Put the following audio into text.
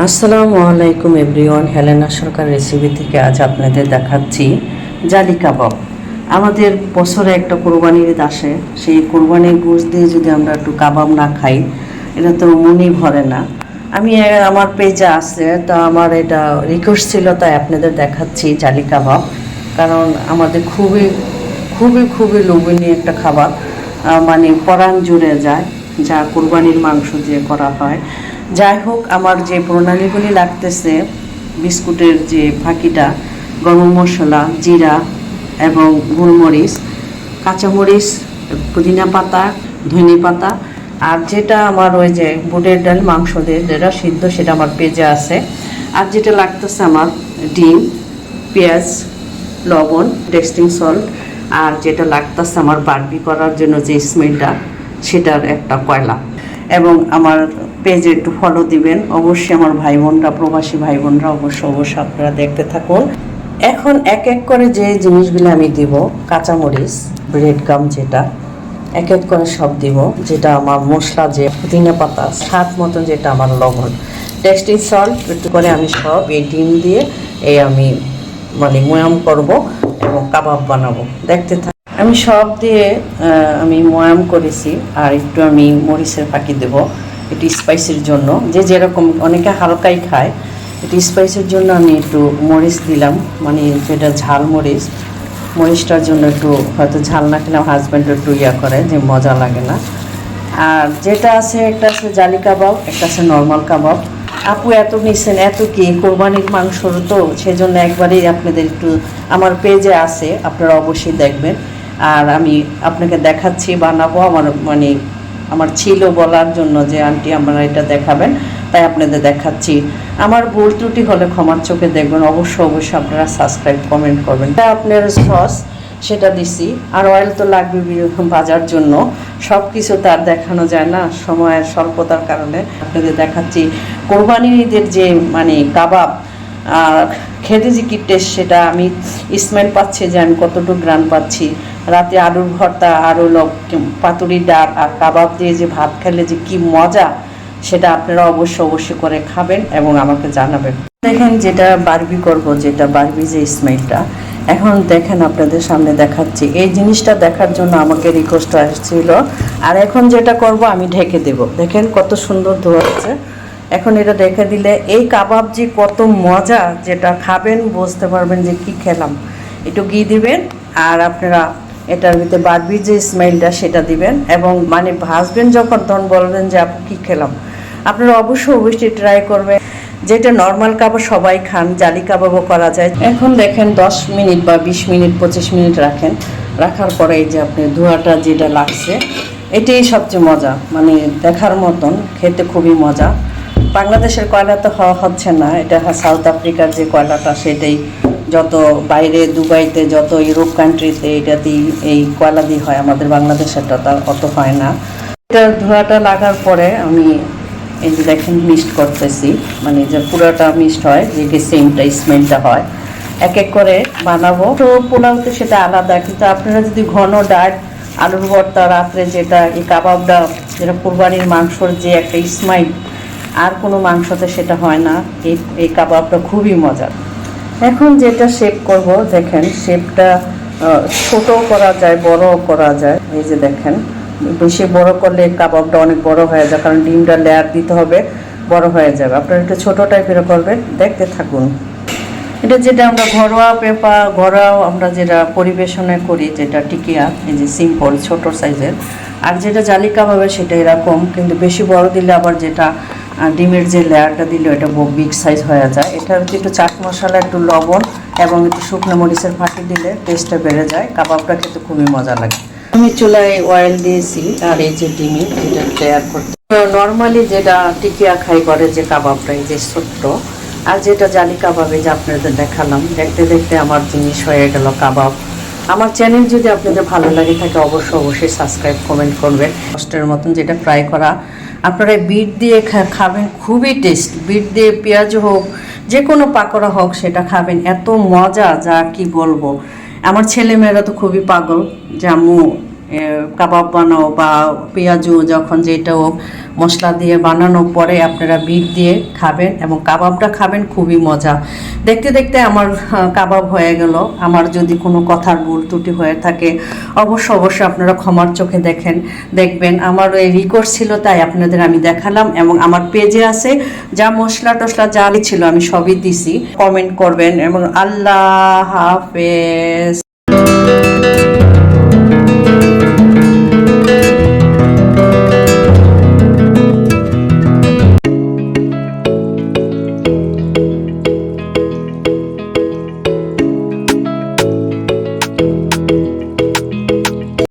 আসসালামু আলাইকুম everyone, Helena সরকার recipe থেকে আজ আপনাদের দেখাচ্ছি জালি কাবাব। আমাদের বছরে একটা কোরবানির ঈদ আসে, সেই কোরবানির গোশত দিয়ে যদি আমরা একটু কাবাব না খাই এটা তো মনই ভরে না। আমি আমার পেজে আছে, তো আমার এটা রিকোয়েস্ট ছিল, তাই আপনাদের দেখাচ্ছি জালি কাবাব। কারণ আমাদের খুবই খুবই খুবই লোভনীয় একটা খাবার, মানে পরাণ জুড়ে যায়, যা কোরবানির মাংস দিয়ে করা হয়। যাই হোক, আমার যে প্রণালীগুলি লাগতেছে, বিস্কুটের যে ফাঁকিটা, গরম মশলা, জিরা এবং গোলমরিচ, কাঁচামরিচ, পুদিনা পাতা, ধনে পাতা, আর যেটা আমার ওই যে বুটের ডাল মাংস দিয়ে যেটা সিদ্ধ, সেটা আমার পেজে আছে। আর যেটা লাগতেছে আমার ডিম, পেঁয়াজ, লবণ, টেস্টিং সল্ট, আর যেটা লাগতেছে আমার বারবি করার জন্য যে স্মেলটা, সেটার একটা কয়লা। এবং আমার পেজে একটু ফলো দিবেন অবশ্যই। আমার ভাই বোনরা, প্রবাসী ভাই বোনরা অবশ্যই আপনারা দেখতে থাকুন। এখন এক এক করে যে জিনিসগুলো আমি দিব, কাঁচামরিচ, ব্রেড গাম, যেটা এক এক করে সব দিব। যেটা আমার মশলা, যে পুদিনা পাতা, স্বাদ মতন যেটা আমার লবণ, টেস্টিং সল্ট একটু করে আমি সব এই ডিম দিয়ে আমি মানে ময়াম করব এবং কাবাব বানাবো। দেখতে থাক। আমি সব দিয়ে আমি ময়াম করেছি, আর একটু আমি মরিচের ফাঁকি দেব একটু স্পাইসির জন্য। যে যেরকম, অনেকে হালকাই খায়, একটু স্পাইসির জন্য আমি একটু মরিচ দিলাম, মানে যেটা ঝাল মরিচ। মরিচটার জন্য একটু হয়তো ঝাল না খেলে হাজব্যান্ড একটু করে যে মজা লাগে না। আর যেটা আছে, একটা আছে জালি কাবাব, একটা আছে নর্মাল কাবাব। আপু এত নিচ্ছেন, এত কি কোরবানির মাংসর, তো সেই জন্য একবারেই আপনাদের একটু আমার পেজে আছে, আপনারা অবশ্যই দেখবেন। আর আমি আপনাকে দেখাচ্ছি, বানাবো। আমার ছিল বলার জন্য যে আন্টি আপনারা এটা দেখাবেন, তাই আপনাদের দেখাচ্ছি। আমার ভুল ত্রুটি হলে ক্ষমার চোখে দেখবেন। অবশ্যই আপনারা সাবস্ক্রাইব, কমেন্ট করবেন। এটা আপনার সস, সেটা দিছি। আর অয়েল তো লাগবে ভাজার জন্য। সব কিছু তার দেখানো যায় না সময়ের স্বল্পতার কারণে। আপনাদের দেখাচ্ছি কোরবানির ঈদের যে মানে কাবাব, খেতে যে কি টেস্ট, সেটা আমি স্মেল পাচ্ছি যে আমি কতটুকু গ্রান পাচ্ছি। রাতে আলুর ভর্তা, আর হলো পাতুরি ডাল আর কাবাব দিয়ে যে ভাত খেলে যে কি মজা, সেটা আপনারা অবশ্যই করে খাবেন এবং আমাকে জানাবেন। দেখেন, যেটা বারবি করব, যেটা বারবি যে স্মেলটা, এখন দেখেন আপনাদের সামনে দেখাচ্ছি। এই জিনিসটা দেখার জন্য আমাকে রিকোয়েস্ট আসছিল। আর এখন যেটা করব, আমি ঢেকে দেব। দেখেন কত সুন্দর ধোয়াচ্ছে। এখন এটা ঢেকে দিলে এই কাবাব যে কত মজা, যেটা খাবেন বুঝতে পারবেন যে কি খেলাম। একটু ঘি দিবেন, আর আপনারা এটার ভিতরে বারবির যে স্মেলটা, সেটা দিবেন এবং মানে ভাজবেন যখন, তখন বলবেন যে আপু কি খেলাম। আপনারা অবশ্যই ট্রাই করবেন। যেটা নর্মাল কাবাব সবাই খান, জালি কাবাবও করা যায়। এখন দেখেন 10 মিনিট বা 20 মিনিট 25 মিনিট রাখেন। রাখার পরে এই যে আপনি ধোঁয়াটা যেটা লাগছে, এটাই সবচেয়ে মজা, মানে দেখার মতন, খেতে খুবই মজা। বাংলাদেশের কয়লা তো হচ্ছে না, এটা সাউথ আফ্রিকার যে কয়লাটা, সেটাই যত বাইরে দুবাইতে, যত ইউরোপ কান্ট্রিতে এটাতেই এই কয়লা দিয়ে হয়। আমাদের বাংলাদেশেরটা তার অত হয় না। এটা ধোঁয়াটা লাগার পরে আমি এই যে দেখেন মিক্সড করতেছি, মানে যে পুরোটা মিক্সড হয়, যে সেমটা স্মেলটা হয়। এক এক করে বানাবো। তো পোলাওতে সেটা আলাদা, কিন্তু আপনারা যদি ঘন ডাল, আলুর ভর্তা, রাত্রে যেটা এই কাবাবটা, যেটা কোরবানির মাংসর যে একটা স্মাইল, আর কোনো মাংসতে সেটা হয় না। এই কাবাবটা খুবই মজার। এখন যেটা শেপ করব, দেখেন শেপটা ছোটও করা যায়, বড়ও করা যায়। এই যে দেখেন, বেশি বড় করলে কাবাবটা অনেক বড় হয়ে যায়, কারণ ডিমটা লেয়ার দিতে হবে, বড় হয়ে যাবে। আপনারা একটু ছোটো টাইপের করবেন, দেখতে থাকুন। এটা যেটা আমরা ঘরোয়া আমরা যেটা পরিবেশনে করি, যেটা টিকিয়া, এই যে সিম্পল ছোট সাইজের। আর যেটা জালি কাবাবে সেটা এরকম, কিন্তু বেশি বড় দিলে আবার যেটা ডিমের যে লেয়ারটা দিলে এটা বিগ সাইজ হয়ে যায়। এটার একটু চাট মশলা, একটু লবণ এবং একটু শুকনো মরিচের ফাঁকি দিলে টেস্টটা বেড়ে যায়। কাবাবটা খেতে খুবই মজা লাগে। আমি চুলায় অয়েল দিয়েছি, আর এই যে ডিমে যেটা লেয়ার করতে নর্মালি যেটা টিকিয়া খাই করে যে কাবাবটা, এই যে ছোট্ট। আর যেটা জালি কাবাবে যে আপনাদের দেখালাম, দেখতে দেখতে আমার জিনিস হয়ে গেল কাবাব। আমার চ্যানেল যদি আপনাদের ভালো লাগে থাকে, অবশ্যই সাবস্ক্রাইব, কমেন্ট করবেন। কষ্টের মতন যেটা ফ্রাই করা, আপনারা বিট দিয়ে খাবেন, খুবই টেস্ট। বিট দিয়ে পেঁয়াজ হোক, যে কোনো পাকোড়া হোক, সেটা খাবেন, এত মজা যা কি বলবো। আমার ছেলেমেয়েরা তো খুবই পাগল যে আম্মু কাবাব বানাও বা পেঁয়াজু যখন যেটা হোক মশলা দিয়ে বানানো পরে আপনারা বিট দিয়ে খাবেন এবং কাবাবটা খাবেন, খুবই মজা। দেখতে দেখতে আমার কাবাব হয়ে গেল। আমার যদি কোনো কথার ভুল ত্রুটি হয়ে থাকে অবশ্যই আপনারা ক্ষমার চোখে দেখবেন। আমার এই রিকোয়েস্ট ছিল তাই আপনাদের আমি দেখালাম, এবং আমার পেজে আছে যা মশলা টশলা যা ছিল আমি সবই দিছি। কমেন্ট করবেন এবং আল্লাহ হাফেজ।